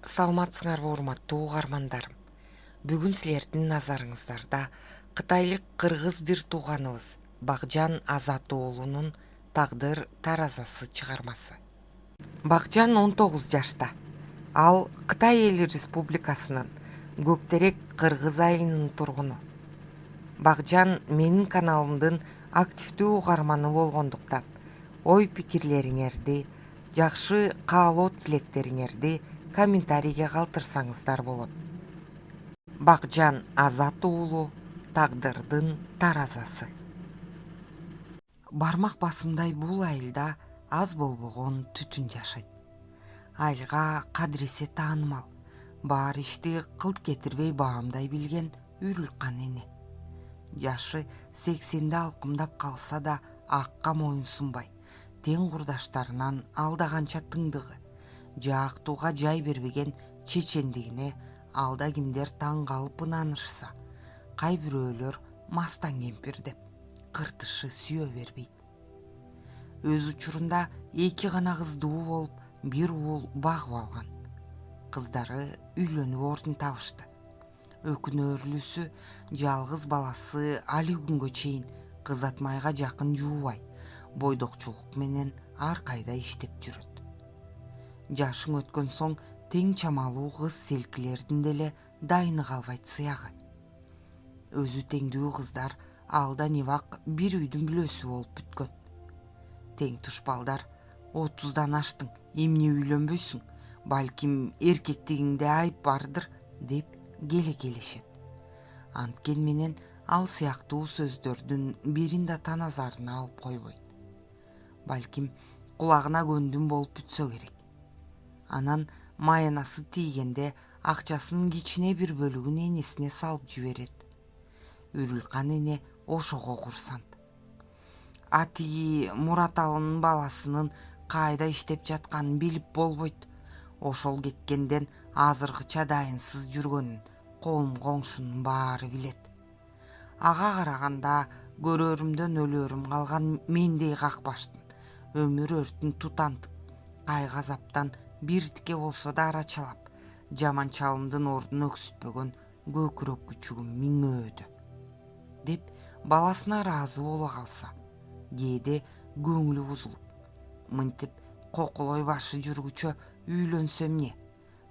Саламатсыңарбы урматтуу угармандарым. Бүгүн силердин назарыңыздарда кытайлык кыргыз бир тууганыбыз Багжан Азат уулунун Тагдыр таразасы чыгармасы. Багжан 19 жашта. Ал Кытай Эл Республикасынын Көктерек Кыргыз айылынын тургуну. Багжан менин каналымдын активдүү угарманы болгондуктан ой пикирлериңерди, жакшы каалоо тилектериңерди комментарийге калтырсаңыздар болот. Багжан Азат уулу Тагдырдын таразасы. Бармак басымдай бул айылда аз болбогон түтүн жашайт. Айылга кадыресе таанымал, баары ишти кылт кетирбей баамдай билген Үрүлкан эне. Жашы 80-де алкымдап калса да акка моюн сунбай, тең курдаштарынан алда канча тыңдыгы, жаактууга жай бербеген чечендигине алда кимдер таң калып ынанышса, кай бирөөлөр мастан кемпир деп кыртышы сүйө бербейт. Өз учурунда 2 гана кыздуу болуп, бир уул багып алган. Кыздары үйлөнүп ордун табышты. Өкүнөрлүүсү жалгыз баласы али күнгө чейин кыз атмайга жакын жуубай, бойдокчулук менен ар кайда иштеп жүрөт. Жашың өткөн соң тең чамалуу кыз селкилердин деле дайыны калбайт сыягы. Өзү теңдүү кыздар алда небак бир үйдүн бүлөсү болуп бүткөн. Тең туш балдар 30-дан аштың, эмне үйлөнбөйсүң, балким эркектигиңде айып бардыр деп келешет. Анткен менен ал сыяктуу сөздөрдүн бирин да таназарына алып койбойт. Балким кулагына көндүм болуп бүтсө керек. Анан маянасы тийгенде акчасынын кичине бир бөлүгүн энесине салып жиберет. Үрүлкан эне ошого курсант. Атиги Мураталынын баласынын кайда иштеп жатканын билип болбойт. Ошол кеткенден азыркыча дайынсыз жүргөнүн коом коңшунун баары билет. Ага караганда көрөрүмдөн өлөрүм калган мендей какбаштын өмүр өртүн тутантып, кайгы азаптан биртике болсо да арачалап, жаман чалымдын ордун өксүтпөгөн көкүрөк күчүгүм миңөөдө деп баласына ыраазы боло калса, кээде көңүлү бузулуп, мынтип кокулой башы жүргүчө үйлөнсөм эмне,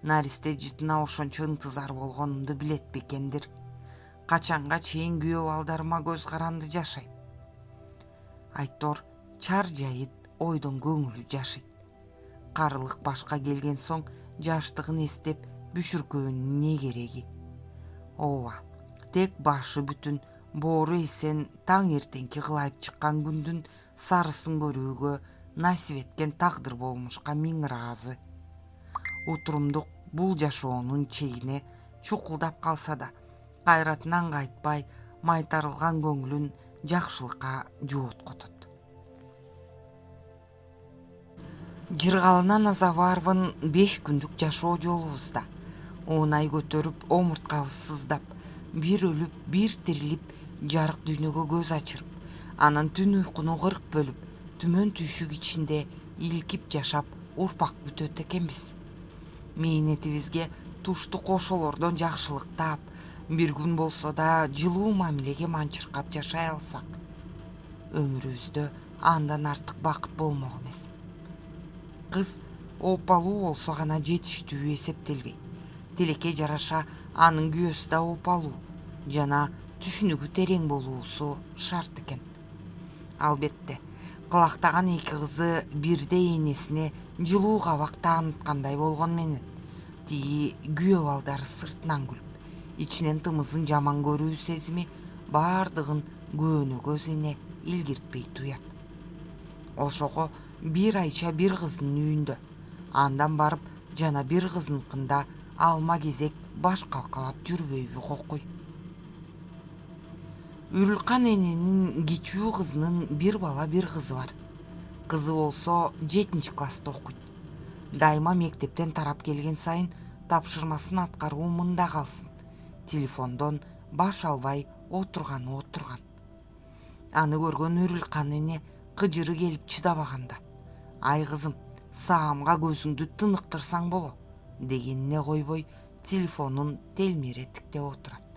наристе жытына ошончо ынтызар болгонумду билет бекендир, качанга чейин күйөө балдарыма көз каранды жашайм. Айтор чар жайыт ойдон көңүлү жашыйт. Карылык башка келген соң жаштыгын эстеп бүшүркөөнүн не кереги? Ооба, тек башы бүтүн, боору эсен таң эртеңки кылайып чыккан күндүн сарысын көрүүгө насип эткен тагдыр болмушка миң ыраазы. Утурумдук бул жашоонун чегине чукулдап калса да, кайратынан кайтпай, майтарылган көңүлүн жакшылыкка жооткотот. Жыргалынан Назаваровдун 5 күндүк жашоо жолубузда оонай көтөрүп, омурткабыз сыздап, бир өлүп, бир тирилип, жарык дүйнөгө көз ачырып, анан түн уйкуну 40 бөлүп, түмөн түйшүк ичинде илкип жашап, урпак бүтөт экенбиз. Мээнетибизге туштук ошолордон жакшылык таап, бир күн болсо да жылуу мамилеге манчыркап жашай алсак, өмүрүбүздө андан артык бакыт болмок эмес. Кыз опалуу болсо гана жетиштүү эсептелбейт. Тилекке жараша анын күйөөсү да опалуу жана түшүнүгү терең болуусу шарт экен. Албетте, кылактаган 2 кызы бирде энесине жылуу кабак тааныткандай болгон менен, тиги күйөө балдары сыртынан күлүп, ичинен тымызын жаман көрүү сезими баардыгын көөнө көз эне илгиртпей туят. Ошого бир айча бир кыздын үйүндө, андан барып жана бир кызыныкында алма кезек баш калкалап жүрбөйбү кокуй. Үрүлкан эненин кичүү кызынын бир бала бир кызы бар. Кызы болсо 7-чи класста окуйт. Дайыма мектептен тарап келген сайын тапшырмасын аткаруу мында калсын, телефондон баш албай отурган. Аны көргөн Үрүлкан эне кыжыры келип чыдабаганда: "Ай кызым, саамга көзүңдү тыныктырсаң боло. дегенине койбой телефонун телмире тиктеп отурат.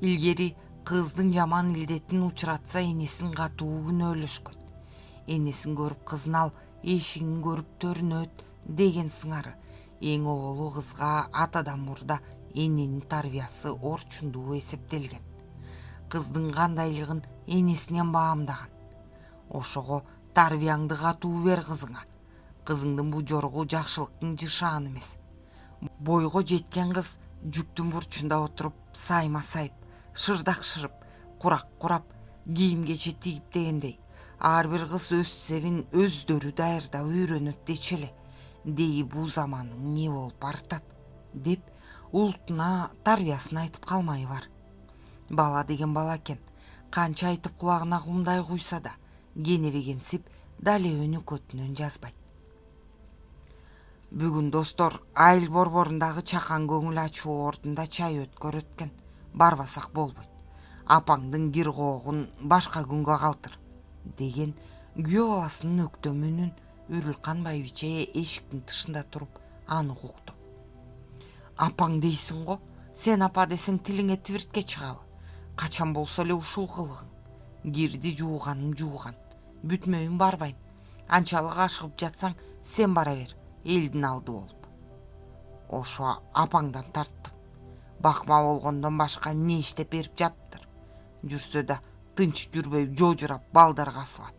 Илгери кыздын жаман илдетин учуратса энесин катуу күнөөлөшкөн. Энесин көрүп кызын ал эшигин көрүп төрүнөт деген сыңары эң оолу кызга атадан мурда эненин тарбиясы орчундуу эсептелген. Кыздын кандайлыгын энесинен баамдаган. Ошого тарбияңды катуу бер кызыңа. Кызыңдын бу жоругу жакшылыктын жышааны эмес. Бойго жеткен кыз жүктүн бурчунда отуруп сайма сайып, шырдак шырып, курак курап, кийим кече тигип дегендей ар бир кыз өз себин өздөрү даярдап үйрөнөт дечи эле. Деги бул заманың не болуп баратат деп улутуна тарбиясын айтып калмай бар. Бала деген бала экен, канча айтып кулагына кумдай куйса да кенебегенсип дале өнөкөтүнөн жазбайт. Бүгүн достор айыл борборундагы чакан көңүл ачуу ордунда чай өткөрөт экен. Барбасак болбойт. Апаңдын кир коогун башка күнгө калтыр деген күйөө баласынын өктөмүнүн Үрүлкан байбиче эшиктин тышында туруп аны укту. Апаң дейсиң го, сен апа десең тилиңе тибиртке чыгабы? Качан болсо эле ушул кылыгың. Кирди жууганым жууган, бүтмөйүн барбайм. Анчалык ашыгып жатсаң сен бара бер, элдин алды болуп. Ошо апаңдан тарттым. Бакма болгондон башка эмне иштеп берип жатыптыр? Жүрсө да тынч жүрбөй жожурап балдар касылат.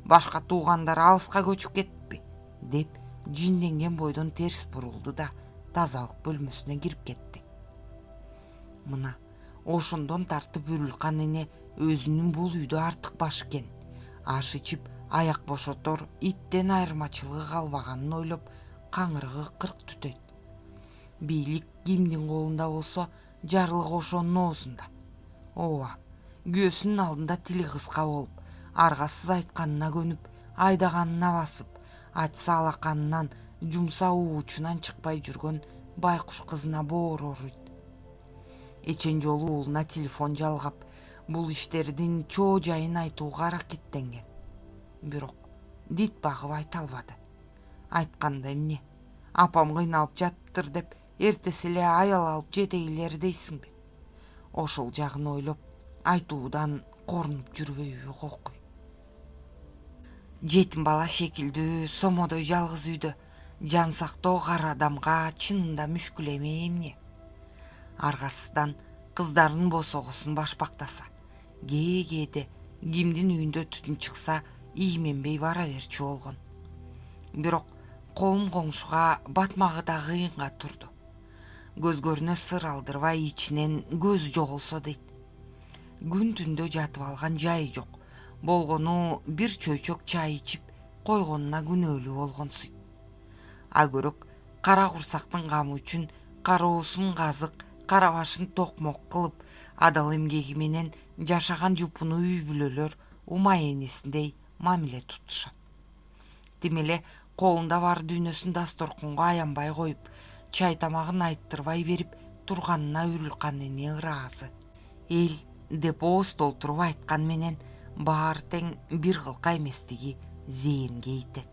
Башка туугандар алыска көчүп кетпи деп жинденген бойдон терс бурулду да тазалык бөлмөсүнө кирип кетти. Мына ошондон тартып Үрүлкан эне өзүнүн бул үйдө артык баш экен, аш ичип аяк бошотор иттен айырмачылыгы калбаганын ойлоп каңырыгы кырк түтөйт. Бийлик кимдин колунда болсо жарлык ошонун оозунда. Ооба, күйөөсүнүн алдында тили кыска болуп, аргасыз айтканына көнүп, айдаганына басып, айтса алаканынан жумса уучунан чыкпай жүргөн байкуш кызына боор ооруйт. Эчен жолу уулуна телефон жалгап, бул иштердин чоо жайын айтууга аракеттенген. Бирок дит багып айта албады. Айтканда эмне? Апам кыйналып жатыптыр деп эртеси эле аял алып жетегилер дейсиңби? Ошол жагын ойлоп, айтуудан корунуп жүрбөйбү кокуй. Жетим бала шекилдүү сомодой жалгыз үйдө жан сактоо кара адамга чынында мүшкүл эмне? Аргасыздан кыздарын босогосун башпактаса, кээде кимдин үйүндө түтүн чыкса ийменбей бара берчү болгон. Бирок колун коңшуга батмагы да кыйынга турду. Көзгөрүнө сыр алдырбай ичинен көзү жоголсо дейт. Күн түндө жатып алган жайы жок. Болгону бир чөйчөк чай ичип койгонуна күнөөлүү болгонсуйт. Агөрөк кара курсактын камы үчүн кароосун казык, кара башын токмок кылып, адал эмгеги менен жашаган жупуну үй бүлөлөр умай энесиндей мамиле тутушат. Тим эле колунда бар дүйнөсүн дасторконго аянбай коюп, чай тамагын айттырбай берип турганына Үрүлкан эне ыраазы. Эл деп ооз толтуруп айткан менен баары тең бир кылка эместиги зээнге итет.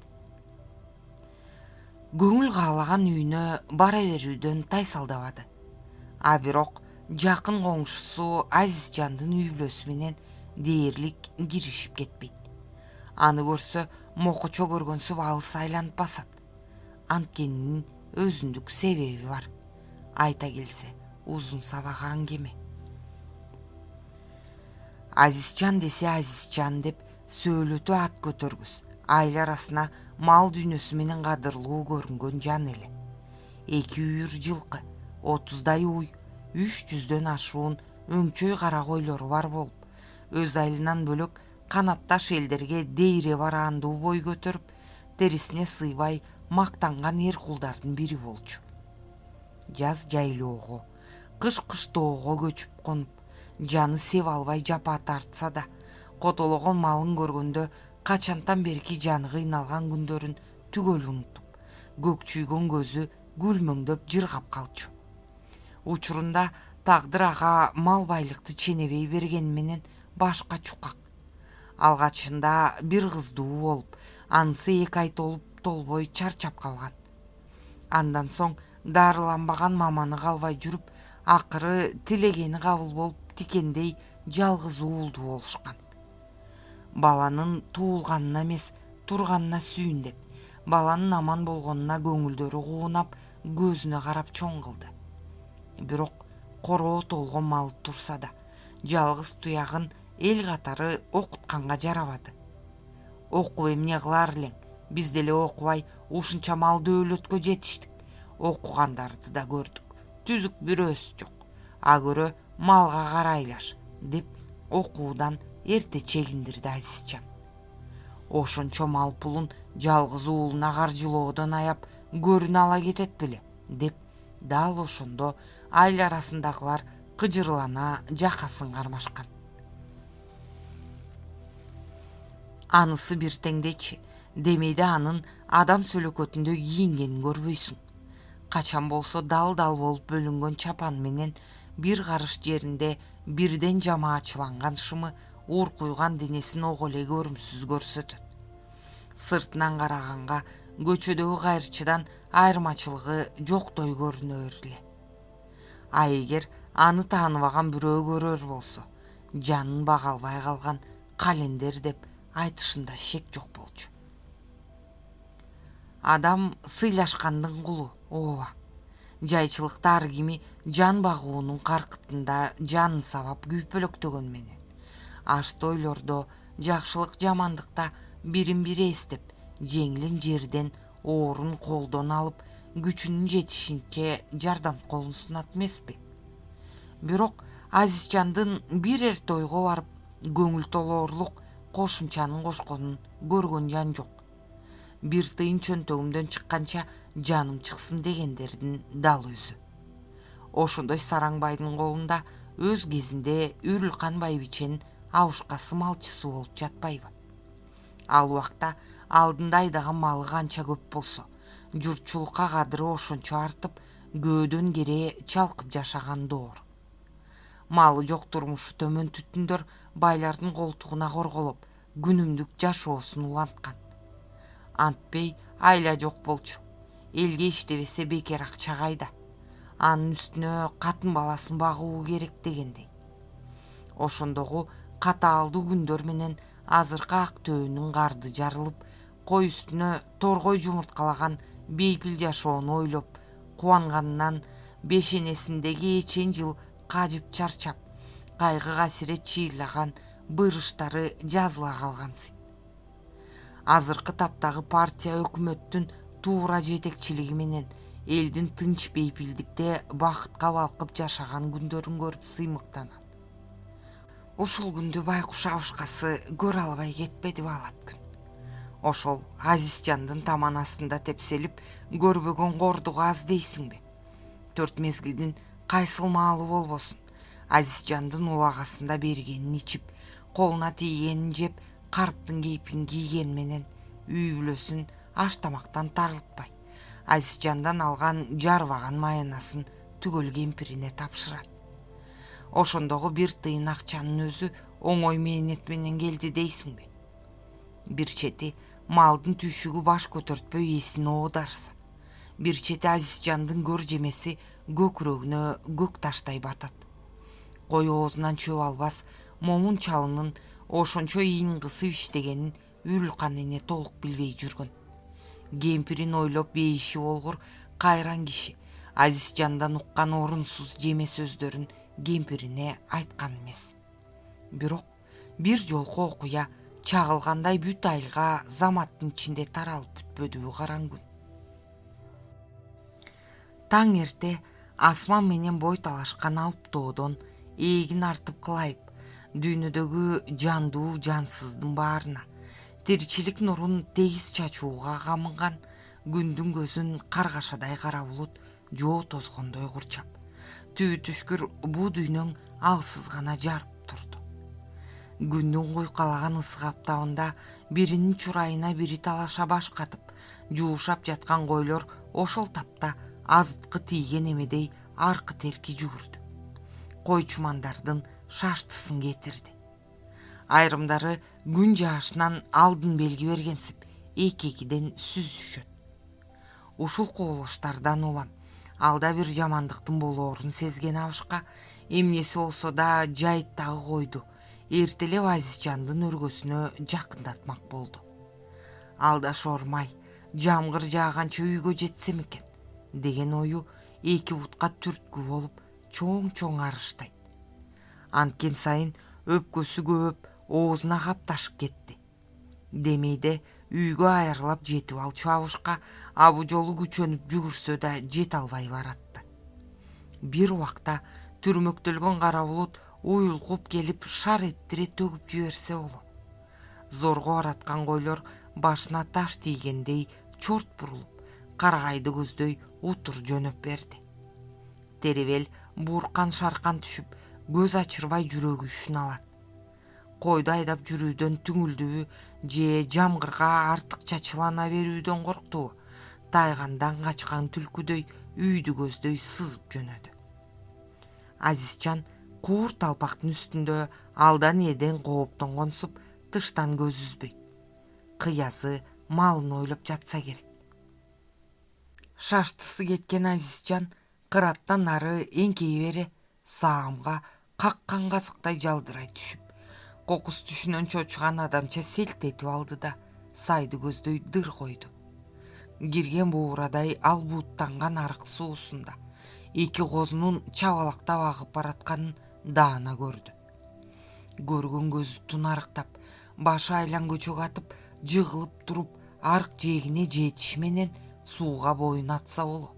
Көңүл каалаган үйүнө бара берүүдөн тайсалдабады. А бирок жакын коңшусу Азизжандын үй бүлөсү менен дээрлик киришип кетпейт. Аны көрсө мокочо көргөнсүп алыс айланып басат. Анткенинин өзүндүк себеби бар. Айта келсе узун сабак аңгеме. Азизжан десе Азизжан деп сөөлөтү ат көтөргүс, айыл арасына мал дүйнөсү менен кадырлуу көрүнгөн жан эле. 2 үйүр жылкы, 30дай уй, 300дөн ашуун өңчөй кара койлору бар болуп, өз айылынан бөлөк канатташ элдерге дейре бараандуу бой көтөрүп, терисине сыйбай мактанган эр кулдардын бири болчу. Жаз жайлоого, кыш кыштоого көчүп конуп, жаны сеп албай жапа тартса да, котологон малын көргөндө качантан берки жаны кыйналган күндөрүн түгөл унутуп, көкчүйгөн көзү күлмөңдөп жыргап калчу. Учурунда тагдыр ага мал байлыкты ченебей бергени менен башка чукак. Алгачында бир кыздуу болуп, анысы 2 ай толуп толбой чарчап калган. Андан соң дарыланбаган маманы калбай жүрүп, акыры тилегени кабыл болуп тикендей жалгыз уулду болушкан. Баланын туулганына эмес, турганына сүйүн деп, баланын аман болгонуна көңүлдөрү куунап, көзүнө карап чоң кылды. Бирок короо толгон мал турса да, жалгыз туягын эл катары окутканга жарабады. Окуп эмне кылар элең? Биз деле окубай ушунча мал дөөлөткө жетиштик. Окугандарды да көрдүк. Түзүк бирөөсү жок. А көрө малга карайлаш, деп окуудан эрте чегиндирди Азизжан. Ошончо мал пулун жалгыз уулуна каржылоодон аяп көрүнө ала кетет беле, деп дал ошондо айыл арасындагылар кыжырлана жакасын кармашкан. Анысы бир теңдечи, демейде анын адам сөлөкөтүндө кийингенин көрбөйсүң. Качан болсо дал-дал болуп бөлүнгөн чапан менен бир карыш жеринде бирден жамаачыланган шымы ууркуйган денесин ого эле көрүмсүз көрсөтөт. Сыртынан караганга көчөдөгү кайрчыдан айырмачылыгы жоктой көрүнөр эле. А эгер аны тааныбаган бирөө көрөр болсо, жанын бага албай калган календер деп айтышында шек жок болчу. Адам сыйлашкандын кулу, ооба. Жайчылыкта ар кими жан багуунун каркытында жанын сабап күйпөлөктөгөн менен, ашты-ойлордо, жакшылык жамандыкта бирин бири эстеп, жеңилин жерден, оорун колдон алып, күчүнүн жетишинче жардам колун сунат эмеспи? Бирок Азизжандын бир эрте ойго барып, көңүл толоорлук кошумчанын кошконун көргөн жан жок. Бир тыйын чөнтөгүмдөн чыкканча жаным чыксын дегендердин дал өзү. Ошондой сараңбайдын колунда өз кезинде Үрүлкан байбиченин абышкасы малчысы болуп жатпайбы? Ал убакта алдында айдаган малы канча көп болсо, журтчулукка кадыры ошончо артып, көөдөн кере чалкып жашаган доор. Малы жок турмушу төмөн түтүндөр байлардын колтугуна корголоп, күнүмдүк жашоосун уланткан. Антпей айла жок болчу. Элге иштебесе бекер акча кайда? Анын үстүнө катын баласын багуу керек дегендей. Ошондогу катаалдуу күндөр менен азыркы ак төөнүн карды жарылып, кой үстүнө торгой жумурткалаган бейпил жашоону ойлоп, кубанганынан бешенесиндеги эчен жыл кажып чарчап, кайгы касирет чыйырлаган бырыштары жазыла калгансый. Азыркы таптагы партия өкмөттүн туура жетекчилиги менен элдин тынч бейпилдикте бакытка балкып жашаган күндөрүн көрүп сыймыктанат. Ушул күндү байкуш абышкасы көрө албай кетпеди баалат күн. Ошол Азизжандын таман астында тепселип көрбөгөн кордугу аз дейсиңби? 4 мезгилдин кайсыл маалы болбосун, Азизжандын улагасында бергенин ичип, колуна тийгенин жеп, карптын кейпин кийген менен үй бүлөсүн аш тамактан тарылтпай, Азизжандан алган жарбаган майынасын түгөл кемпирине тапшырат. Ошондогу бир тыйын акчанын өзү оңой мээнет менен келди дейсиңби? Бир чети малдын түйшүгү баш көтөртпөй эсин оодарса, бир чети Азизжандын көр жемеси көкүрөгүнө көк таштай батат. Кой оозунан чөп албас момун чалынын ошончо ийин кысып иштегенин Үрүлкан эне толук билбей жүргөн. Кемпирин ойлоп бейиши болгур кайран киши Азизжандан уккан орунсуз жеме сөздөрүн кемпирине айткан эмес. Бирок бир жолку окуя чагылгандай бүт айылга заматтын ичинде таралып бүтпөдүбү караң күн. Таң эрте асман менен бой талашкан алыптоодон эгин артып кылайып, дүйнөдөгү жандуу жансыздын баарына тиричилик нурун тегиз чачууга камынган күндүн көзүн каргашадай кара булут жоо тозгондой курчап, түбү түшкүр буу дүйнөң алсыз гана жарып турду. Күндүн куйкалаган ысык аптабында биринин чурайына бири талаша баш катып, жуушап жаткан койлор ошол тапта азыткы тийген эмедей аркы терки жүгүрдү. Койчумандардын шаштысын кетирди. Айрымдары күн жаашынан алдын белги бергенсип, эки-экиден сүзүшөт. Ушул кубулуштардан улам алда бир жамандыктын болоорун сезген Абышка эмнеси болсо да жайыттагы койду эртелеп Азизжандын өргөсүнө жакындатмак болду. Алдашормай, жамгыр жааганча үйгө жетсем экен деген ою эки бутка түрткү болуп чоң арыштайт. Анткен сайын өпкөсү көбөп оозуна капташып кетти. Демейде үйгө айырылап жетип алчу Абышка абы жолу күчөнүп жүгүрсө да жете албай баратты. Бир убакта түрмөктөлгөн кара булут уюлкуп келип шар эттире төгүп жиберсе болот. Зорго бараткан койлор башына таш тийгендей чорт бурулуп, карагайды көздөй утур жөнөп берди. Теребел буркан шаркан түшүп, көз ачырбай жүрөгү үшүн алат. Койду айдап жүрүүдөн түңүлдүбү же жамгырга артыкча чылана берүүдөн корктубу, тайгандан качкан түлкүдөй үйдү көздөй сызып жөнөдү. Азизжан куур талпактын үстүндө алдан эден кооптонгонсуп тыштан көз үзбөйт. Кыязы, малын ойлоп жатса керек. Шаштысы кеткен Азизжан кыраттан нары эңкей бере саамга каккан казыктай жалдырай түшүп, кокус түшүнөн чочуган адамча селт этип алды да сайды көздөй дыр койду. Кирген буурадай албууттанган арык суусунда эки козунун чабалактап агып баратканын даана көрдү. Көргөн көзү тунарыктап, башы айлан көчөк атып, жыгылып туруп, арык жээгине жетиши менен сууга боюн атса болот.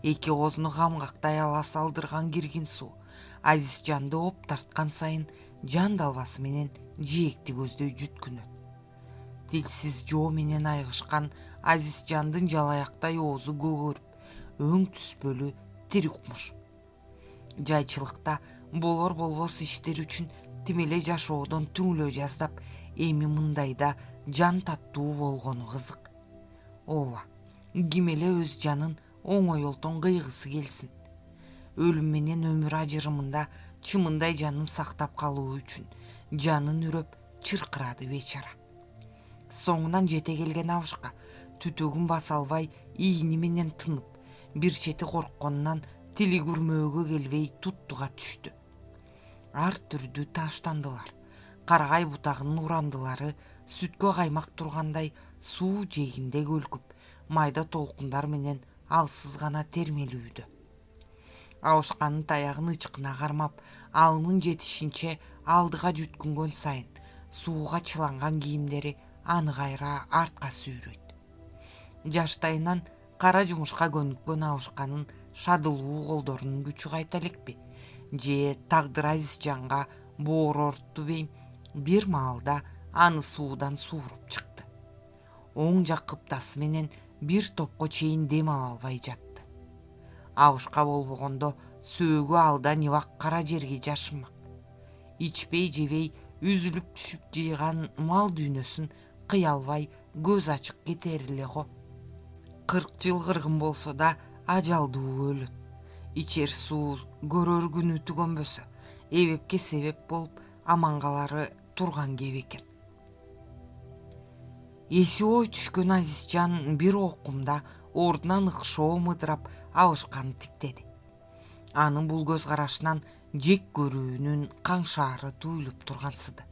Эки козуну камгактай ала салдырган киргин суу Азизжанды оп тарткан сайын жан далбасы менен жээкти көздөй жүткүнөт. Тилсиз жоо менен айгышкан Азизжандын жалаяктай оозу көгөрүп, өң түспөлү тирик муш. Жайчылыкта болор болбос иштер үчүн тимеле жашоодон түңүлө жаздап, эми мындайда жан таттуу болгону кызык. Ооба, ким эле өз жанын оңойлтон кыйгысы келсин. Өлүм менен өмүр ажырымында чымындай жанын сактап калуу үчүн жанын үрөп чыркырады бечара. Соңунан жете келген Абышка түтөгүн баса албай ийини менен тынып, бир чети коркконунан тили күрмөөгө келбей туттуга түштү. Ар түрдүү таштандылар. Карагай бутагынын урандылары сүткө каймак тургандай суу жээгинде көлкүп, майда толкундар менен алсыз гана термелүүдө. Абышканын таягын ычкына кармап, алынын жетишинче алдыга жүткүнгөн сайын сууга чыланган кийимдери аны кайра артка сүйрөйт. Жаштайынан кара жумушка көнүккөн Абышканын шадылуу колдорунун күчү кайта элекпи, же тагдыр Азизжанга боор оорутту бейм, бир маалда аны суудан сууруп чыкты. Оң жак кыптасы менен бир топко чейин дем ала албай жатты. Абышка болбогондо сөөгү алдан ибак кара жерге жашынмак. Ичпей жебей үзүлүп түшүп жыйган мал дүйнөсүн кыя албай көз ачык кетери эле го. 40 жыл кыргын болсо да ажалдуу өлөт. Ичер суу көрөр күнү түгөнбөсө, эбепке себеп болуп аман калары турган кеп экен. Эси ой түшкөн Азизжан бир окумда ордунан ыкшоо мыдырап Абышканы тиктеди. Анын бул көз карашынан жек көрүүнүн каңшаары туюлуп тургансыды.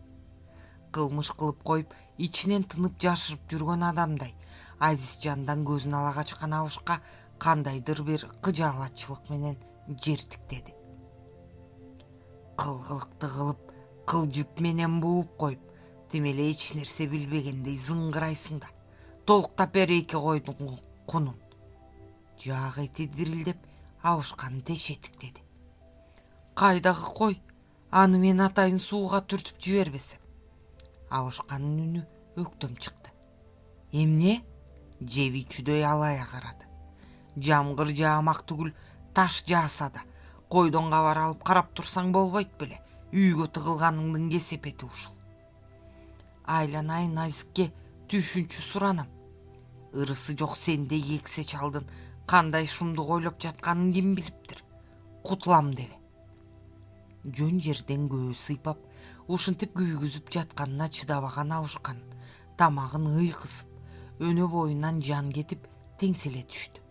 Кылмыш кылып коюп, ичинен тынып жашырып жүргөн адамдай Азизжандан көзүн ала качкан Абышка кандайдыр бир кыжаалатчылык менен жер тиктеди. Кылгылыкты кылып, кылжып менен бууп коюп, тимеле эч нерсе билбегендей зыңгырайсың да. Толуктап бер эки койдун кунун. Жак эти дирилдеп Абышканы тешетиктеди. Кайдагы кой? Аны мен атайын сууга түртүп жибербесем. Абышканын үнү өктөм чыкты. Эмне? Жеби чүдөй алая карады. Жамгыр жаамак түгүл, таш жааса да койдон кабар алып карап турсаң болбойт беле. Үйгө тыгылганыңдын кесепети ушул. Айланайын Азизке түшүнчү суранам. Ырысы жок сендей эксе чалдын кандай шумдук ойлоп жатканын ким билиптир? Кутулам дебе. Жөн жерден көө сыйпап, ушинтип күйгүзүп жатканына чыдабаган Абышкан тамагын ыйкысып, өнө боюнан жан кетип теңселе түштү.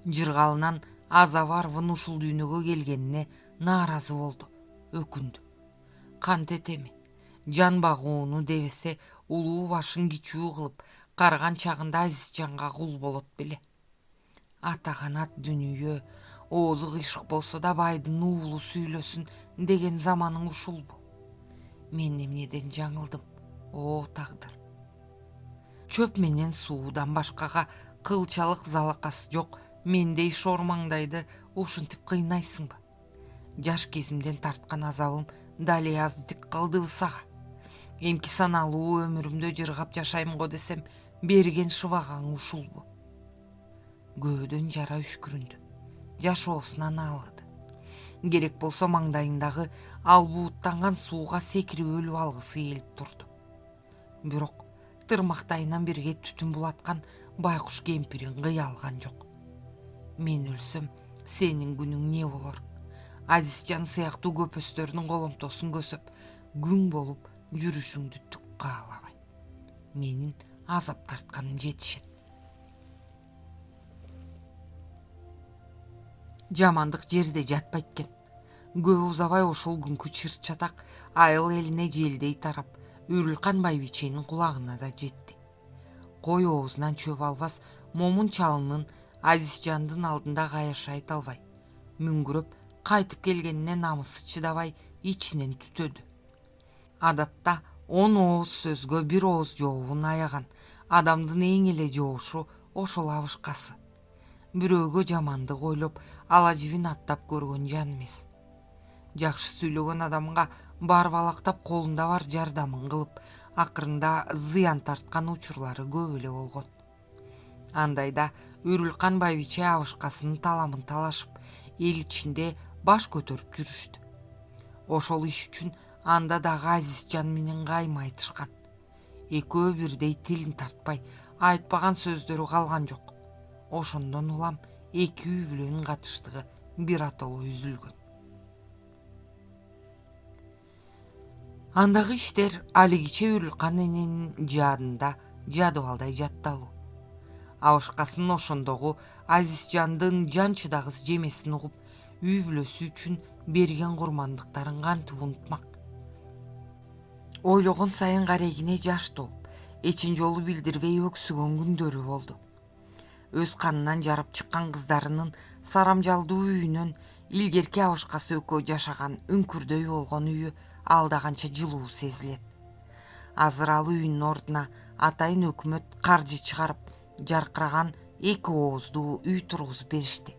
Жыргалынан Азаваровдун ушул дүйнөгө келгенине нааразы болду, өкүндү. Кантет эми жан багууну дебесе улуу башын кичүү кылып карган чагында Азизжанга кул болот беле. Ата канат дүнүйө оозу кыйшык болсо да байдын уулу сүйлөсүн деген заманың ушулбу. Мен эмнеден жаңылдым, о тагдыр. Чөп менен суудан башкага кылчалык залакасы жок мендей шор маңдайды ушинтип кыйнайсыңбы? Жаш кезимден тарткан азабым дали аздык кылдыбы сага? Эмки саналуу өмүрүмдө жыргап жашайм го десем, берген шыбагаң ушулбу? Көөдөн жара үшкүрүндү, жашоосунан алыды. Керек болсо маңдайындагы албууттанган сууга секирип өлүп алгысы келип турду. Бирок тырмактайынан бирге түтүн булаткан байкуш кемпирин кыя алган жок. Мен өлсөм, сенин күнүң не болор? Азизжан сыяктуу көпөстөрдүн коломтосун көсөп, күң болуп жүрүшүңдү түк каалабайм. Менин азап тартканым жетишет. Жамандык жерде жатпайт экен. Көп узабай ошол күнкү чырт чатак айыл элине желдей тарап, Үрүлкан байбиченин кулагына да жетти. Кой оозунан чөп албас момун чалынын Азизжандын алдында каяша айта албай, мүңгүрөп кайтып келгенине намысы чыдабай ичинен түтөдү. Адатта 10 ооз сөзгө 1 ооз жообун аяган адамдын эң эле жоошу ошол абышкасы. Бирөөгө жамандык ойлоп ала жибин аттап көргөн жан эмес. Жакшы сүйлөгөн адамга барбалактап колунда бар жардамын кылып, акырында зыян тарткан учурлары көп эле болгон. Андайда Үрүлкан байбиче абышкасынын таламын талашып, эл ичинде баш көтөрүп жүрүштү. Ошол иш үчүн анда дагы Азизжан менен кайма айтышкан. Экөө бирдей тилин тартпай, айтпаган сөздөрү калган жок. Ошондон улам эки үй бүлөнүн катыштыгы биротоло үзүлгөн. Андагы иштер алигиче Үрүлкан эненин жаадында жадыбалдай жатталуу. Абышкасын ошондогу Азизжандын жан чыдагыс жемесин угуп, үй бүлөсү үчүн берген курмандыктарын кантип унутмак? Ойлогон сайын карегине жаш толуп, эчин жолу билдирбей өксүгөн күндөрү болду. Өз канынан жарып чыккан кыздарынын сарамжалдуу үйүнөн илгерки абышкасы экөө жашаган үңкүрдөй болгон үйү алда канча жылуу сезилет. Азыр ал үйүнүн ордуна атайын өкмөт каржы чыгарып, жаркыраган 2 ооздуу үй тургузуп беришти.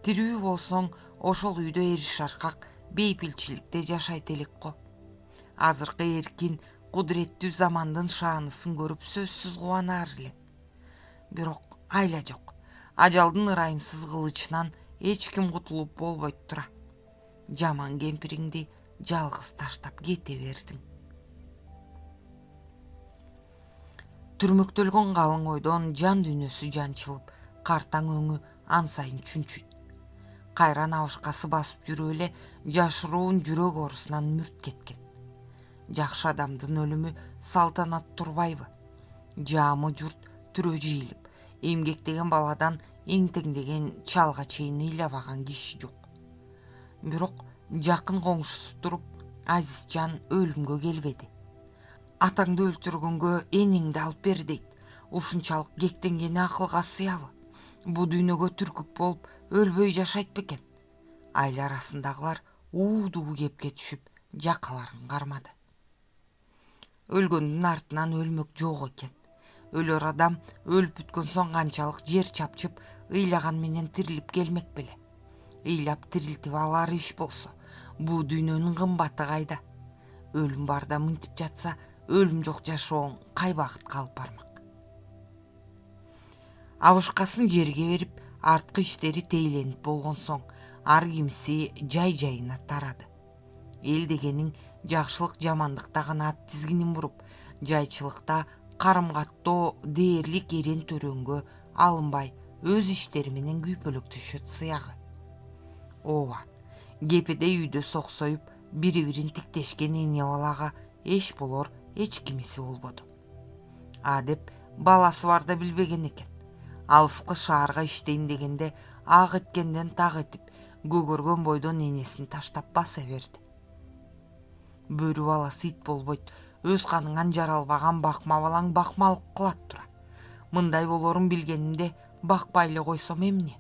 Тирүү болсоң, ошол үйдө эри шаркак бейпилчиликте жашайт элек го. Азыркы эркин, кудуреттүү замандын шаанысын көрүп сөзсүз кубанаар элек. Бирок айла жок. Ажалдын ырайымсыз кылычынан эч ким кутулуп болбойт тура. Жаман кемпириңди жалгыз таштап кете бердиң. Түрмөктөлгөн калың ойдон жан дүйнөсү жанчылып, картаң өңү ан сайын чүнчүйт. Кайран абышкасы басып жүрүп эле жашыруун жүрөк оорусунан мүрт кеткен. Жакшы адамдын өлүмү салтанат турбайбы? Жаамы журт түрө жыйылып, эмгектеген баладан эңтеңдеген чалга чейин ыйлабаган киши жок. Бирок жакын коңшусу туруп, Азизжан өлүмгө келбеди. Атаңды өлтүргөнгө энеңди алып бер дейт. Ушунчалык кектенгени акылга сыябы? Бу дүйнөгө түркүк болуп өлбөй жашайт бекен? Айыл арасындагылар уудуу кепке түшүп, жакаларын кармады. Өлгөндүн артынан өлмөк жок экен. Өлөр адам өлүп бүткөн соң канчалык жер чапчып, ыйлаган менен тирилип келмек беле? Ыйлап тирилтип алар иш болсо, бу дүйнөнүн кымбаты кайда? Өлүм барда мынтип жатса, өлүм жок жашооң кай багытка алып бармак? Абышкасын жерге берип, арткы иштери тейленип болгон соң, ар кимиси жай-жайына тарады. Эл дегениң жакшылык жамандыкта гана ат тизгинин буруп, жайчылыкта карым-каттоо дээрлик эрен төрөнгө алынбай, өз иштери менен күйпөлөктөшөт сыягы. Ооба, кепеде үйдө соксоюп, бири-бирин тиктешкен эне балага эч болор эч кимиси болбоду. деп баласы бар да билбеген экен. Алыскы шаарга иштейм дегенде ак эткенден так этип көгөргөн бойдон энесин таштап баса берди. Бөрү баласы ит болбойт, өз каныңан жаралбаган бакма балаң бакмалык кылат тура. Мындай болорун билгенимде бакпай эле койсом эмне?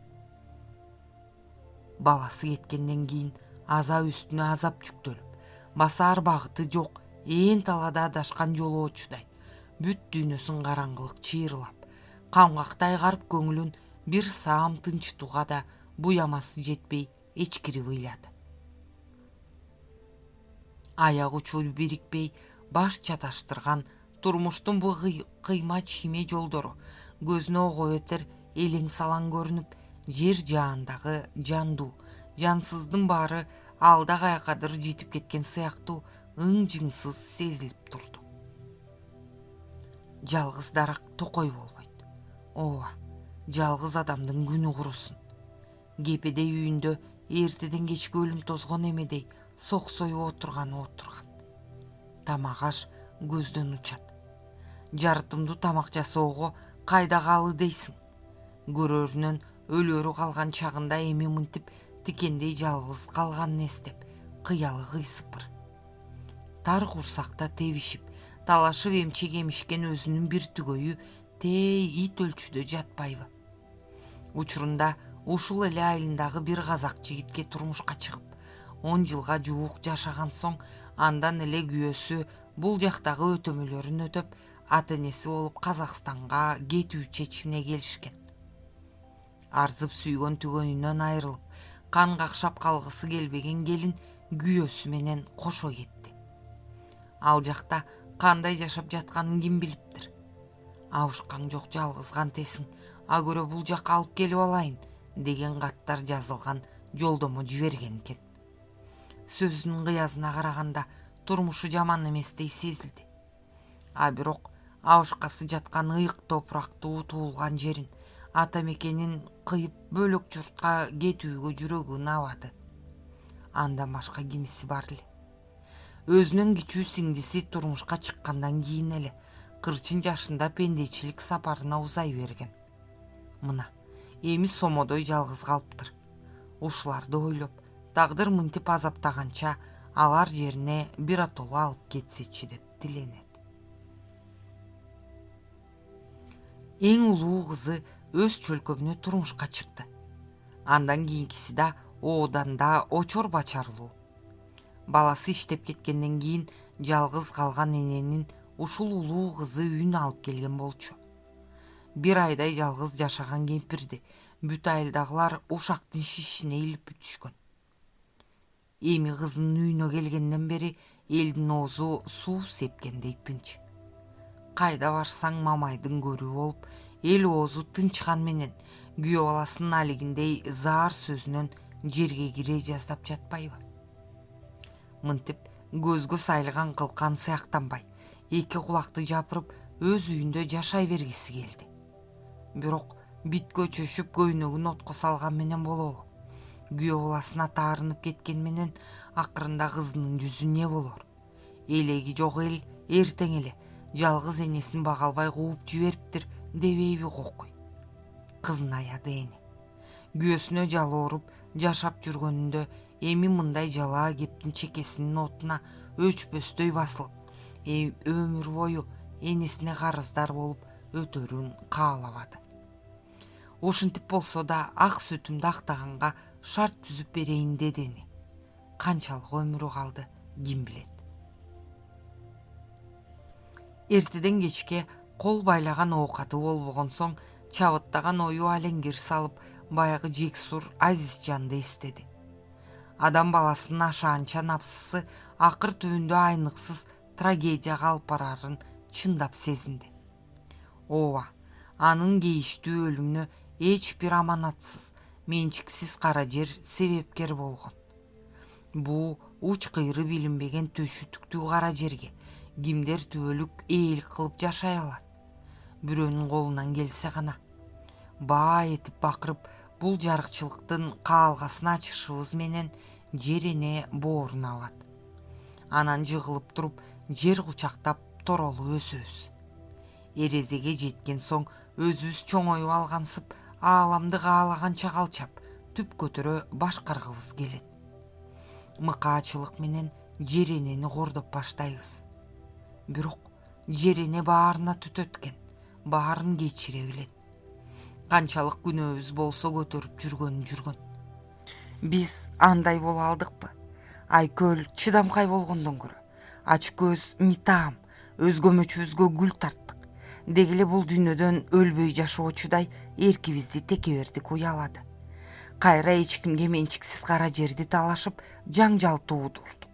Баласы кеткенден кийин азап үстүнө азап жүктөлүп, басаар багыты жок, ээн талада адашкан жолоочудай бүт дүйнөсүн караңгылык чыйрылап, камгактай карып көңүлүн бир саам тынчытууга да буямасы жетпей эчкирип ыйлады. Аяк учу бирикпей баш чаташтырган турмуштун бу кыйма чийме жолдору көзүнө ого бетер элең салаң көрүнүп, жер жаандагы жандуу, жансыздын баары алда каякадыр жетип кеткен сыяктуу ың-жыңсыз сезилип турду. Жалгыз дарак токой болбойт. Ооба, жалгыз адамдын күнү курусун. Кепедей үйүндө эртеден кечке өлүм тозгон эмедей соксоюп отурган. Тамак аш көздөн учат. Жарытымдуу тамак жасоого кайда калы дейсиң? Көрөрүнөн өлөрү калган чагында эми мынтип тикендей жалгыз калганын эстеп, кыялы кыйсыпыр. Тар курсакта тебишип, талашып эмчек эмишкен өзүнүн бир түгөйү тээ ит өлчүдө жатпайбы? Учурунда ушул эле айылындагы бир казак жигитке турмушка чыгып, 10 жылга жуук жашаган соң, андан эле күйөөсү бул жактагы өтөмөлөрүн өтөп, ата-энеси болуп Казакстанга кетүү чечимине келишкен. Арзып сүйгөн түгөнүнөн айрылып, кан какшап калгысы келбеген келин күйөөсү менен кошо кетти. Ал жакта кандай жашап жатканын ким билиптир? Абышкаң жок жалгыз кантесиң, көрө бул жакка алып келип алайын деген каттар жазылган жолдомо жиберген экен. Сөзүнүн кыязына караганда турмушу жаман эместей сезилди. Бирок абышкасы жаткан ыйык топурактуу туулган жерин, ата мекенин кыйып бөлөк журтка кетүүгө жүрөгү унабады. Андан башка кимиси бар эле? Өзүнүн кичүү сиңдиси турмушка чыккандан кийин эле 40 жашында пендечилик сапарына узай берген. Мына, эми сомодой жалгыз калыптыр. Ушуларды ойлоп, тагдыр мынтип азаптаганча алар жерине биротоло алып кетсечи деп тиленет. Эң улуу кызы өз чөлкөмүнө турмушка чыкты. Андан кийинкиси да оодан да очор бачарлуу. Баласы иштеп кеткенден кийин жалгыз калган эненин ушул улуу кызы үйүн алып келген болчу. Бир айдай жалгыз жашаган кемпирди бүт айылдагылар ушактын шишине илип бүтүшкөн. Эми кызынын үйүнө келгенден бери элдин оозу суу сепкендей тынч. Кайда барсаң мамайдын көрүү болуп, эл оозу тынчкан менен күйөө баласынын алигиндей заар сөзүнөн жерге кире жаздап жатпайбы? Мынтип көзгө сайылган кылкан сыяктанбай, эки кулакты жапырып өз үйүндө жашай бергиси келди. Бирок биткө чөшүп көйнөгүн отко салган менен болобу? Күйөө баласына таарынып кеткен менен акырында кызынын жүзү не болор? Элеги жок эл эртең эле жалгыз энесин бага албай кууп жибериптир дебейби кокуй? Кызын аяды эне. Күйөөсүнө жалооруп жашап жүргөнүндө эми мындай жалаа кептин чекесинин отуна өчпөстөй басылып, өмүр бою энесине карыздар болуп өтөрүн каалабады. Ушинтип болсо да ак сүтүмдү актаганга шарт түзүп берейин деди эне. Канчалык өмүрү калды, ким билет. Эртеден кечке кол байлаган оокаты болбогон соң, чабыттаган ою алеңгир салып, баягы жексур Азизжанды эстеди. Адам баласынын ашаанча напсысы акыр түбүндө айныксыз трагедияга алып барарын чындап сезинди. Ооба, анын кейиштүү өлүмүнө эч бир аманатсыз, менчиксиз кара жер себепкер болгон. Бул уч кыйры билинбеген төшүтүктүү кара жерге кимдер түбөлүк ээлик кылып жашай алат? Бирөөнүн колунан келсе гана. Баа этип бакырып, бул жарыкчылыктын каалгасын ачышыбыз менен жер эне боорун алат. Анан жыгылып туруп, жер кучактап торолуп өсөбүз. Эрезеге жеткен соң өзүбүз чоңоюп алгансып, ааламды каалаганча калчап, түп көтөрө башкаргыбыз келет. Мыкаачылык менен жеренени кордоп баштайбыз. Бирок жерене баарына түтөт экен, баарын кечире билет. Канчалык күнөөбүз болсо көтөрүп жүргөн. Биз андай боло алдыкпы? Айкөл чыдамкай болгондон көрө ач көз митаам өзгөмөчүбүзгө гүл тарттык. Деги эле бул дүйнөдөн өлбөй жашоочудай эркибизди текебердик уялады. Кайра эч кимге менчиксиз кара жерди талашып, жаңжал туудурдук.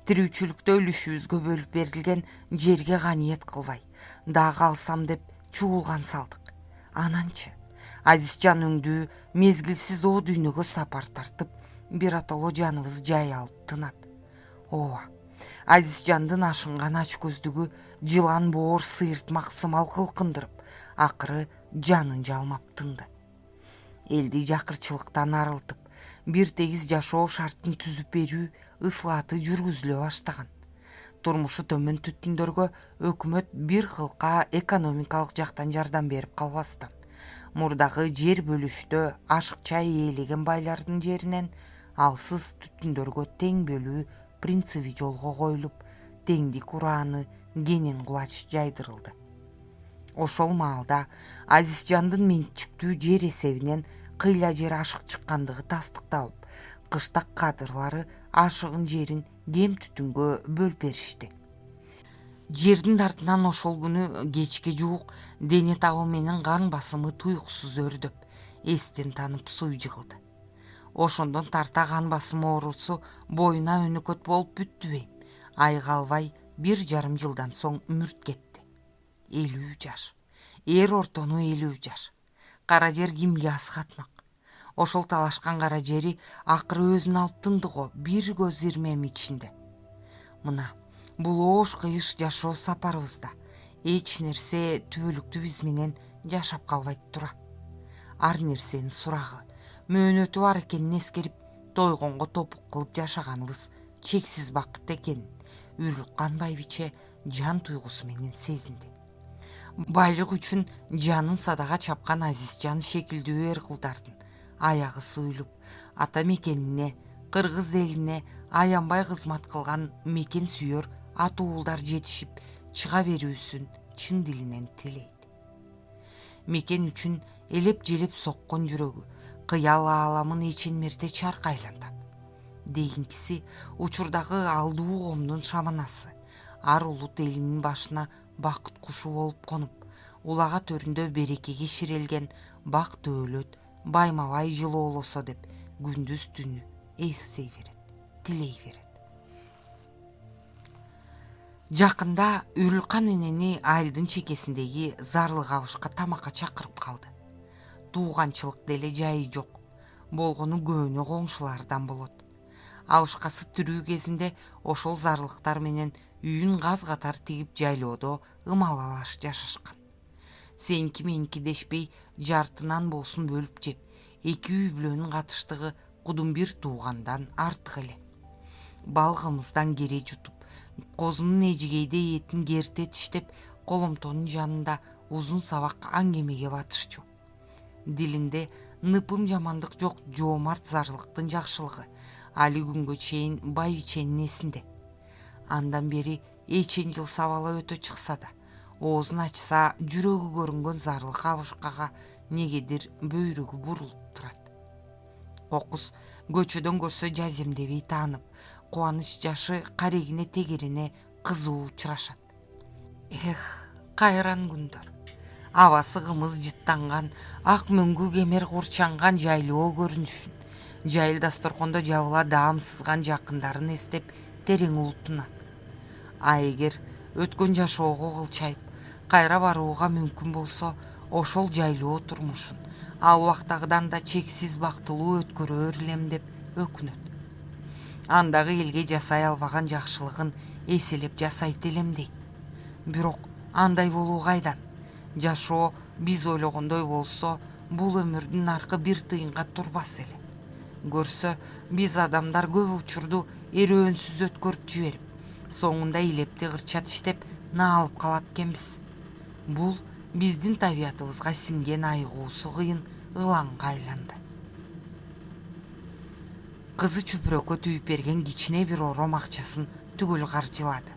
Тирүүчүлүктө үлүшүбүзгө бөлүп берилген жерге каниет кылбай, дагы алсам деп чуулган салдык. Ананчы Азизжан өңдүү мезгилсиз о дүйнөгө сапар тартып, биротоло жаныбыз жай алып тынат. Ооба, Азизжандын ашынган ач көздүгү жылан боор сыйыртмак сымал кылкындырып, акыры жанын жалмап тынды. Элди жакырчылыктан арылтып, бир тегиз жашоо шартын түзүп берүү ыслааты жүргүзүлө баштаган. Турмушу төмөн түтүндөргө өкмөт бир кылка экономикалык жактан жардам берип калбастан, мурдагы жер бөлүштө ашыкча ээлеген байлардын жеринен алсыз түтүндөргө тең бөлүү принциби жолго коюлуп, теңдик урааны кенен кулач жайдырылды. Ошол маалда Азизжандын менчиктүү жер эсебинен кыйла жер ашык чыккандыгы тастыкталып, кыштак кадырлары ашыгын жерин кем түтүнгө бөлүп беришти. Жердин артынан ошол күнү кечке жуук дене табы менен кан басымы туйуксуз өрдөп, эстен танып суй жыгылды. Ошондон тарта кан басымы оорусу боюна өнөкөт болуп бүттүбейм. Айга албай 1,5 жылдан соң мүрт кетти. 50 жаш. Эр ортону 50 жаш. Кара жер кимге асыгатмак? Ошол талашкан кара жери акыры өзүн алып тынды го бир көз ирмем ичинде. Мына бул оош кыйыш жашоо сапарыбызда эч нерсе түбөлүктүү биз менен жашап калбайт тура. Ар нерсенин сурагы, мөөнөтү бар экенин эскерип, тойгонго топук кылып жашаганыбыз чексиз бакыт экенин Үрүлкан байбиче жан туйгусу менен сезинди. Байлык үчүн жанын садага чапкан Азизжан шекилдүү эр кылдардын аягы суюлуп, ата мекенине, кыргыз элине аянбай кызмат кылган мекен сүйөр ата уулдар жетишип чыга берүүсүн чын дилинен тилейт. Мекен үчүн элеп желеп соккон жүрөгү кыял ааламын эчен мерте чаркы айлантат. Дейинкиси учурдагы алдуу комдун шаманасы, ар улут элинин башына бакыт кушу болуп конуп, улага төрүндө берекеге ширелген бак дөөлөт байма-бай жылоолосо деп күндүз түнү эстей берет, тилей берет. Жакында Үрүлкан энени айылдын чекесиндеги зарлы кабышка тамакка чакырып калды. Тууганчылык деле жайы жок, болгону көөнө коңшулардан болот. Абышкасы тирүү кезинде ошол зарлыктар менен үйүн газ катар тигип жайлоодо ымалалаш жашашкан. Сеники меники дешпей жартынан болсун бөлүп жеп, эки үй бүлөнүн катыштыгы кудум бир туугандан артык эле. Балгымыздан кере жутуп, козунун эжигейде этин керте тиштеп, коломтонун жанында узун сабак аңгемеге батышчу. Дилинде ныпым жамандык жок жоомарт зарлыктын жакшылыгы али күнгө чейин байбиченин эсинде. Андан бери эчен жыл сабала өтө чыкса да, оозун ачса жүрөгү көрүнгөн зарлы кабышкага негедир бөйрөгү бурулуп турат. Кокус көчөдөн көрсө жаземдебей таанып, кубаныч жашы карегине тегерине кызуу учурашат. Кайран күндөр. Абасы кымыз жыттанган, ак мөңгү кемер курчанган жайлоо көрүнүшүн, жайыл дасторкондо жабыла даам сызган жакындарын эстеп терең улуттунат. А эгер өткөн жашоого кылчайып, кайра барууга мүмкүн болсо, ошол жайлоо турмушун ал убактагыдан да чексиз бактылуу өткөрөр элем деп өкүнөт. Андагы элге жасай албаган жакшылыгын эселеп жасайт элем дейт. Бирок андай болуу кайдан? Жашоо биз ойлогондой болсо, бул өмүрдүн аркы бир тыйынга турбас эле. Көрсө, биз адамдар көп учурду эрөөнсүз өткөрүп жиберип, соңунда илепти кырча тиштеп наалып калат экенбиз. Бул биздин табиятыбызга сиңген айыгуусу кыйын ылаңга айланды. Кызы чүпүрөккө түйүп берген кичине бир ором акчасын түгөл каржылады.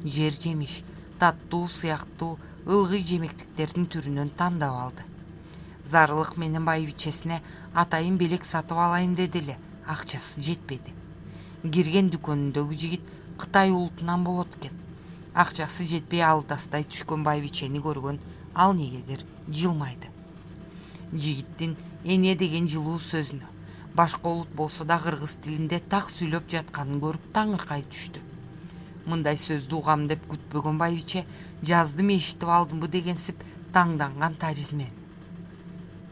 Жер жемиш, таттуу сыяктуу ылгый жемектиктердин түрүнөн тандап алды. Зарылык менен байбичесине атайын белек сатып алайын деди эле, акчасы жетпеди. Кирген дүкөнүндөгү жигит Кытай улутунан болот экен. Акчасы жетпей алдастай түшкөн байбичени көргөн ал негедир жылмайды. Жигиттин эне деген жылуу сөзүнө, башка улут болсо да кыргыз тилинде так сүйлөп жатканын көрүп таңыркай түштү. Мындай сөздү угам деп күтпөгөн байбиче жаздым эшитип алдымбы дегенсип таңданган таризмен.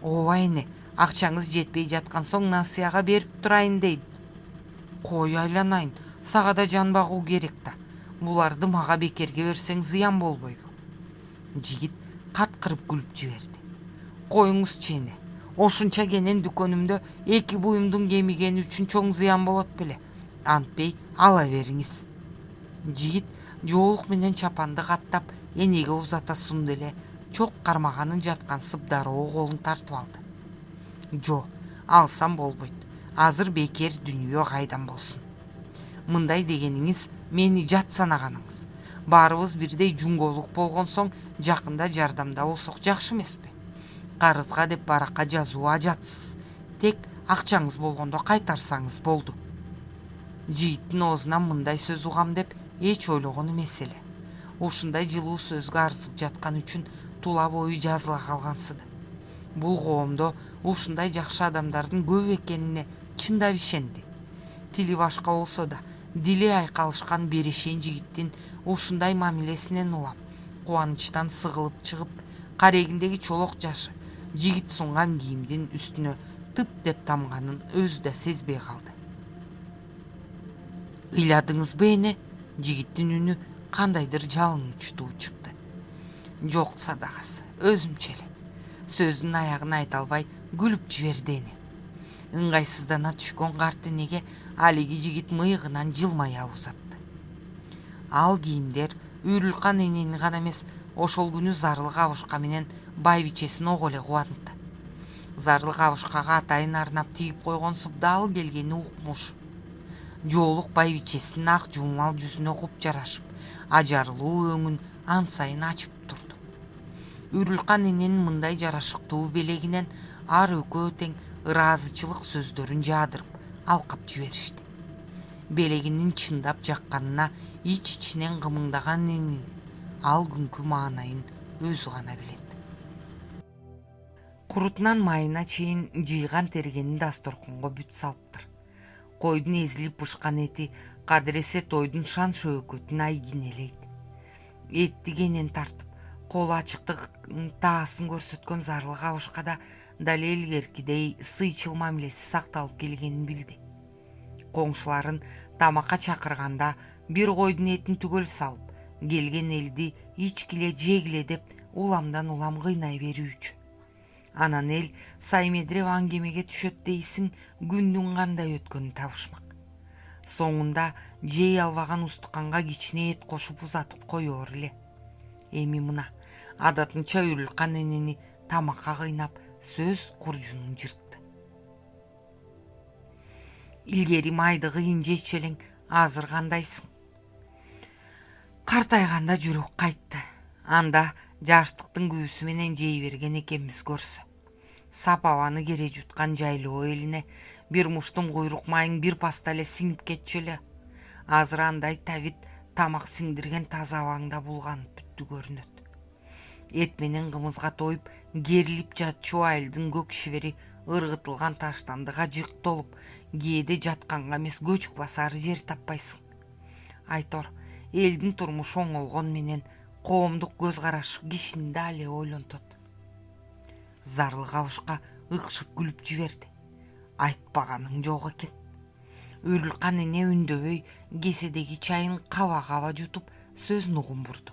Ооба эне, акчаңыз жетпей жаткан соң насыяга берип турайын дейм. Кой айланайын, сага да жан багуу керек да. Буларды мага бекерге берсең зыян болбойбу? Жигит каткырып күлүп жиберди. Коюңузчу эне, ошунча кенен дүкөнүмдө 2 буюмдун кемигени үчүн чоң зыян болот беле. Антпей ала бериңиз. Жигит жоолук менен чапанды каттап энеге узата сунду эле чок кармаганын жаткансып дароо колун тартып алды. Жо, алсам болбойт. Азыр бекер дүнүйө кайдан болсун. Мындай дегениңиз мени жат санаганыңыз. Баарыбыз бирдей жуңголук болгон соң жакында жардамда болсок жакшы эмеспи? Карызга деп баракка жазуу ажатсыз. Тек акчаңыз болгондо кайтарсаңыз болду. Жигиттин оозунан мындай сөз угам деп эч ойлогон эмес эле. Ушундай жылуу сөзгө арзып жаткан үчүн тула бою жазыла калгансыды. Бул коомдо ушундай жакшы адамдардын көп экенине чындап ишенди. Тили башка болсо да дили айкалышкан берешен жигиттин ушундай мамилесинен улам, кубанычтан сыгылып чыгып, карегиндеги чолок жашы жигит сунган кийимдин үстүнө тып деп тамганын өзү да сезбей калды. Ыйладыңызбы эне? Жигиттин үнү кандайдыр жалынычтуу чыкты. Жок садагасы, өзүмчө эле. Сөздүн аягын айта албай күлүп жиберди эне. Ыңгайсыздана түшкөн карт энеге алиги жигит мыйыгынан жылмая узатты. Ал кийимдер Үрүлкан энени гана эмес, ошол күнү Зарылык абышка менен байбичесин ого эле кубантты. Зарылык абышкага атайын арнап тигип койгонсуп дал келгени укмуш. Жоолук байбичесинин ак жумал жүзүнө куп жарашып, ажарлуу өңүн ан сайын ачып турду. Үрүлкан эненин мындай жарашыктуу белегинен ар экөө тең ыраазычылык сөздөрүн жаадырып, алкап жиберишти. Белегинин чындап жакканына ич-ичинен кымыңдаган эненин ал күнкү маанайын өзү гана билет. Курутунан майына чейин жыйган тергенин дасторконго бүт салыптыр. Койдун эзилип бышкан эти кадыресе тойдун шан шөбөкөтүн айгинелейт. Этти кенен тартып, колу ачыктык таасын көрсөткөн Зарылык абышкада дал илгеркидей сыйчыл мамилеси сакталып келгенин билди. Коңшуларын тамакка чакырганда бир койдун этин түгөл салып, келген элди ичкиле жегиле деп уламдан улам кыйнай берүүчү. Анан эл саймедиреп аңгемеге түшөт дейсиң, күндүн кандай өткөнүн табышмак. Соңунда жей албаган устуканга кичине эт кошуп узатып коёр эле. Эми мына адатынча Үрүлкан энени тамакка кыйнап сөз куржунун жыртты. Илгери майды кыйын жечү элең, азыр кандайсың? Картайганда жүрөк кайтты. Анда жаштыктын күүсү менен жей берген экенбиз көрсө. Сапабаны кере жуткан жайлоо элине бир муштум куйрук майың бир паста эле сиңип кетчү эле. Азыр андай табит тамак сиңдирген таза абаңда булганып бүттү көрүнөт. Эт менен кымызга тоюп керилип жатчу айылдын көк шибери ыргытылган таштандыга жык толуп, кээде жатканга эмес көчүк басар жер таппайсың. Айтор, элдин турмушу оңолгон менен коомдук көз карашы кишини да эле ойлонтот. Зарылык абышка ыкшып күлүп жиберди. Айтпаганың жок экен. Үрүлкан эне үндөбөй кеседеги чайын каба жутуп сөзүн угумбурду.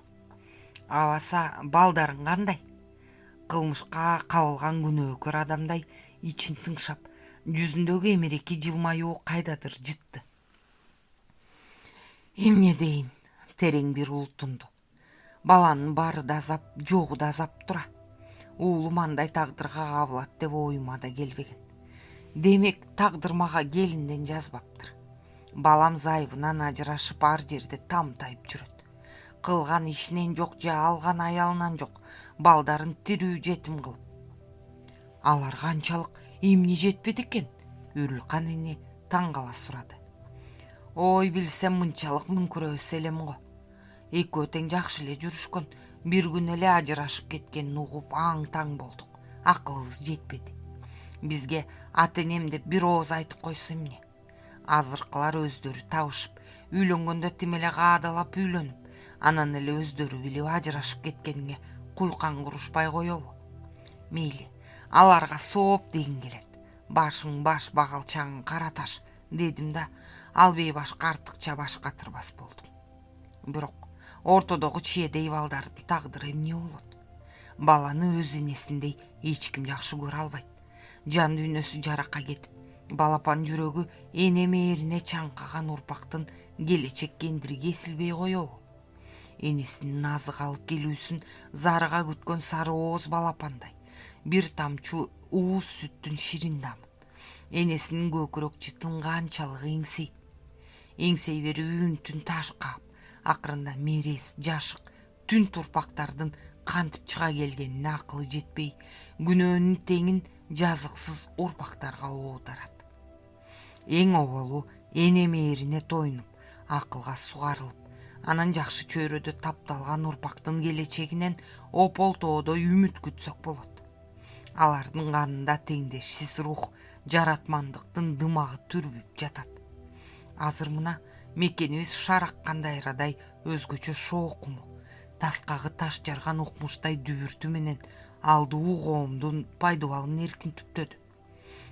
Абаса балдарың кандай? Кылмышка кабылган күнөөкөр адамдай ичин тыңшап, жүзүндөгү эмереки жылмаюу кайдадыр жытты. Эмне дейин? Терең бир улутунду. Баланын бары да азап, жогу да азап тура. Уулум андай тагдырга кабылат деп оюма да келбеген. Демек тагдыр мага келинден жазбаптыр. Балам зайыбынан ажырашып ар жерде тамтайып жүрөт. Кылган ишинен жок же алган аялынан жок, балдарын тирүү жетим кылып. Алар канчалык эмне жетпеди экен? Үрүлкан эне таң кала сурады. Ой, билсем мынчалык мүңкүрөбөс элем го. Экөө тең жакшы эле жүрүшкөн, бир күн эле ажырашып кеткенин угуп аң-таң болдук. Акылыбыз жетпеди. Бизге ата энем деп бир ооз айтып койсо эмне? Азыркылар өздөрү табышып, үйлөнгөндө тим эле каадалап үйлөнүп, анан эле өздөрү билип ажырашып кеткениңе куйкан курушпай коебу? Мейли, аларга сооп дегин келет. Башың баш, багалчагың кара таш, дедим да, албей башка артыкча баш катырбас болдум. Бирок ортодогу чиедей балдардын тагдыры эмне болот? Баланы өз энесиндей эч ким жакшы көрө албайт. Жан дүйнөсү жарака кетип, балапан жүрөгү эне мээрине чаңкаган урпактын келечек кендири кесилбей коебу? Энесинин азык алып келүүсүн зарыга күткөн сары ооз балапандай, бир тамчы ууз сүттүн ширин дамын. Энесинин көкүрөк жытын канчалык эңсейт. Эңсей бери үн-түн таш каап, акырында мерез, жашык, түн турпактардын кантип чыга келгенине акылы жетпей, күнөөнүн теңин жазыксыз урпактарга оодарат. Эң оболу эне мээрине тойнуп, акылга сугарылып, анан жакшы чөйрөдө тапталган урпактын келечегинен ополтоодой үмүт күтсөк болот. Алардын канында теңдешсиз рух, жаратмандыктын дымагы түрбүп жатат. Азыр мына мекенибиз шараккан дайрадай өзгөчө шоокуму, таскагы таш жарган укмуштай дүбүртү менен алдуу коомдун пайдубалын эркин түптөдү.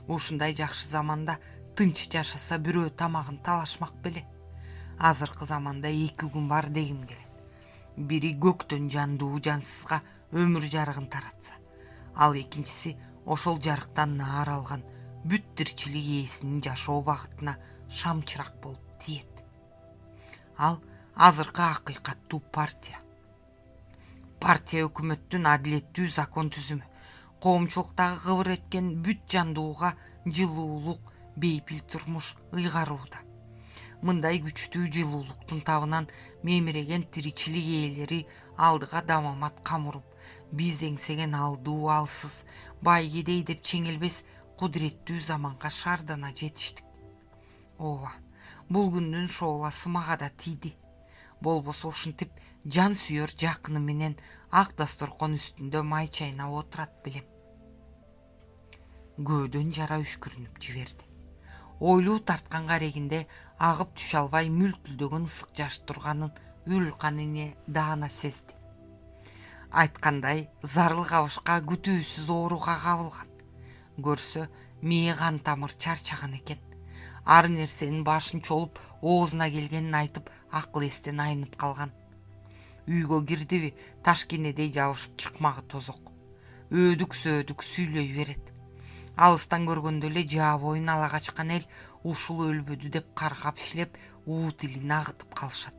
Ушундай жакшы заманда тынч жашаса бирөө тамагын талашмак беле. Азыркы заманда эки күн бар дегим келет. Бири көктөн жандуу жансызга өмүр жарыгын таратса, ал экинчиси ошол жарыктан наар алган бүт тиричилик ээсинин жашоо бакытына шамчырак болуп тиет. Ал азыркы акыйкаттуу партия. Партия өкмөттүн адилеттүү закон түзүмү, коомчулуктагы кыбыр эткен бүт жандууга жылуулук, бейпил турмуш ыйгарууда. Мындай күчтүү жылуулуктун табынан мемиреген тиричилик ээлери алдыга дамамат камуруп, биз эңсеген алдуу алсыз, бай кедей деп чеңелбес кудуреттүү заманга шаардана жетиштик. Ооба, бул күндүн шооласы мага да тийди. Болбосо ушинтип жан сүйөр жакыны менен ак дасторкон үстүндө май чайнап отурат белем. Көөдөн жара үшкүрүнүп жиберди. Ойлуу тарткан карегинде агып түшө албай мүлтүлдөгөн ысык жаш турганын Үрүлкан эне даана сезди. Айткандай, зарыл кабышка күтүүсүз ооруга кабылган. Көрсө, мээ кан тамыр чарчаган экен. Ар нерсенин башын чолуп, оозуна келгенин айтып, акыл эстен айнып калган. Үйгө кирдиби, ташкенедей жабышып чыкмагы тозок. Өөдүк-сөөдүк сүйлөй берет. Алыстан көргөндө эле жаа боюн ала качкан эл ушул өлбөдү деп каргап ишлеп, уу тилин агытып калышат.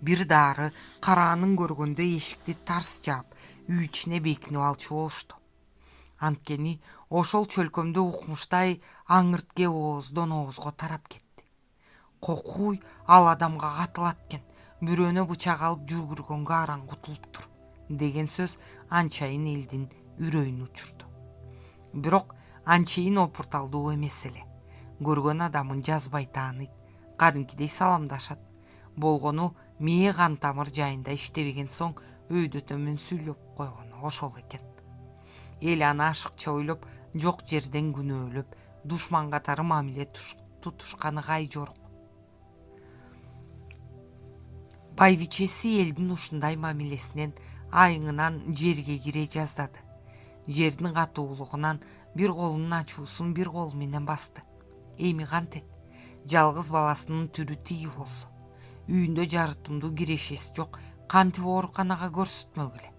Бир дары караанын көргөндө эшикти тарс жаап, үй ичине бекинип алчу болушту. Анткени ошол чөлкөмдө укмуштай аңырт кеп ооздон оозго тарап кетти. Кокуй ал адамга катылат экен, бирөөнө бычак алып жүгүргөнгө араң кутулуптур, деген сөз анчайын элдин үрөйүн учурду. Бирок анчейин опурталдуу эмес эле. Көргөн адамын жазбай тааныйт, кадимкидей саламдашат. Болгону мээ кан тамыр жайында иштебеген соң өйдө төмөн сүйлөп койгону ошол экен. Эл аны ашыкча ойлоп, жок жерден күнөөлөп, душман катары мамиле тутушканы кай жорок. Байбичеси элдин ушундай мамилесинен айыңынан жерге кире жаздады. Жердин катуулугунан бир колунун ачуусун бир колу менен басты. Эми кантет? Жалгыз баласынын түрү тиги болсо, үйүндө жарытымдуу кирешеси жок, кантип ооруканага көрсөтмөк эле?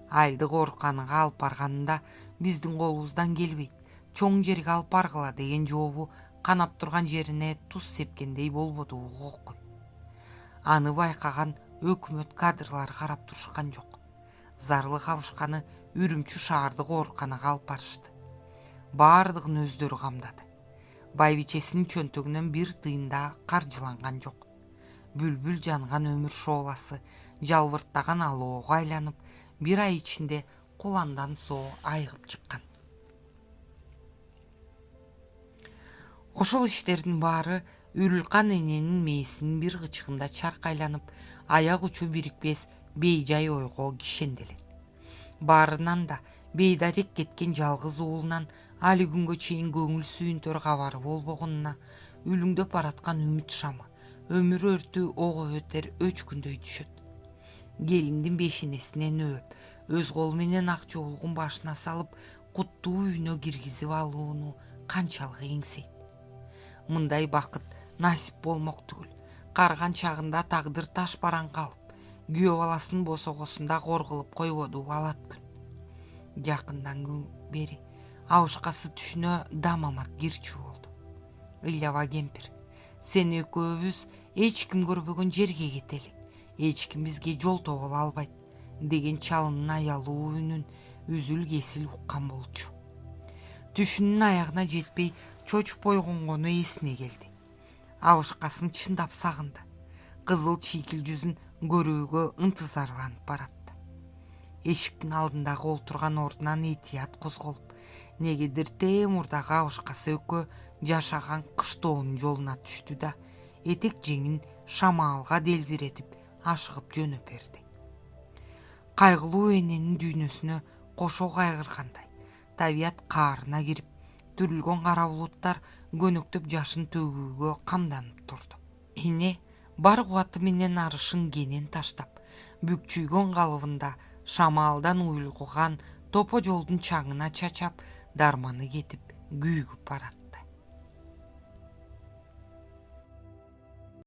Айылдык ооруканага алып барганында биздин колубуздан келбейт, чоң жерге алып баргыла деген жообу канап турган жерине туз сепкендей болбодубу кокуй. Аны байкаган өкмөт кадрлары карап турушкан жок. Зарлы кабышканы Үрүмчү шаардык ооруканага алып барышты. Бардыгын өздөрү камдады. Байбичесинин чөнтөгүнөн бир тыйын да каржыланган жок. Бүлбүл жанган өмүр шооласы жалбырттаган алоого айланып, бир ай ичинде куландан соо айыгып чыккан. Ошол иштердин баары Үрүлкан эненин мээсинин бир кычыгында чаркайланып, аяк учу бирикпес бейжай ойго кишенделет. Баарынан да бейдарек кеткен жалгыз уулунан али күнгө чейин көңүл сүйүнтөр кабары болбогонуна үлүңдөп бараткан үмүт шамы, өмүр өртү ого өтер өчкүндөй түшөт. Келиндин бешенесинен өөп, өз колу менен ак жоолугун башына салып, куттуу үйүнө киргизип алууну канчалык эңсейт. Мындай бакыт насип болмок түгүл. Карган чагында тагдыр таш бараң калып, күйөө баласын босогосунда кор кылып койбоду алат күн. Жакындан бери абышкасы түшүнө дамамат кирчүү болду. Ыйлаба кемпир, сен экөөбүз эч ким көрбөгөн жерге кетели, эч ким бизге жол тоболо албайт деген чалынын аялуу үнүн үзүл кесил уккан болчу. Түшүнүн аягына жетпей чочуп бойгонгону эсине келди. Абышкасын чындап сагынды. Кызыл чийкил жүзүн көрүүгө ынтызарланып баратты. Эшиктин алдындагы олтурган ордунан этият козголуп, негедир тээ мурдагы абышкасы экөө жашаган кыштоонун жолуна түштү да этек жеңин шамаалга делбиретип ашыгып жөнөп берди. Кайгылуу эненин дүйнөсүнө кошо кайгыргандай табият каарына кирип, түрүлгөн кара булуттар көнөктөп жашын төгүүгө камданып турду. Эне бар кубаты менен арышын кенен таштап, бүкчүйгөн калыбында шамаалдан уйулгуган топо жолдун чаңына чачап, дарманы кетип күйүгүп баратты.